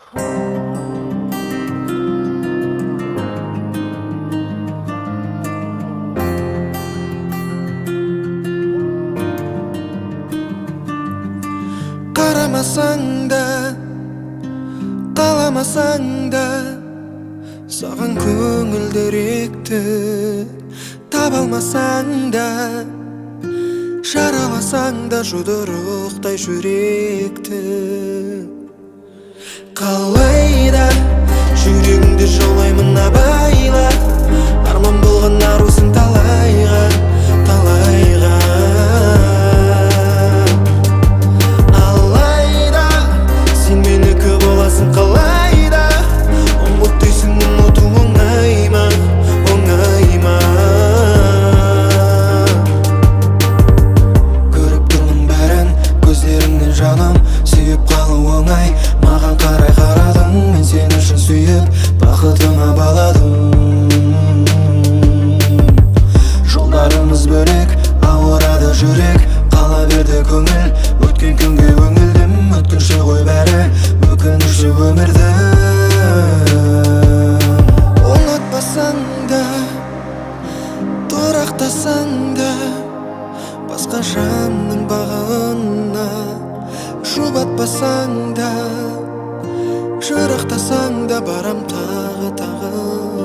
Қарамасаң да, қаламасаң да, саған көңілдіректі таба алмасаң да, жараласаң да жұдырықтай жүректі. Қалайда жүрегіңді жаулаймын абайла, арман болған арусың талайға, талайға. Алайда сен менікі боласың қалайда, ұмыт дейсің ұмыту оңай ма, оңай ма. Көріп тұрмын бәрін көздеріңнен жаным, сүйіп қалу оңай. Маған қарай қарадың, мен сен үшін сүйіп бақытыма баладым. Жолдарымыз бөлек, ауырады жүрек, қала берді көңіл. Өткен күнге өңілдім, өткінші ғой бәрі, өкініші өмірді. Ұнатпасаң да, тұрақтасаң да, басқа жанның бағына жұбатпасаң да, жырақтасаң да, барам тағы тағы.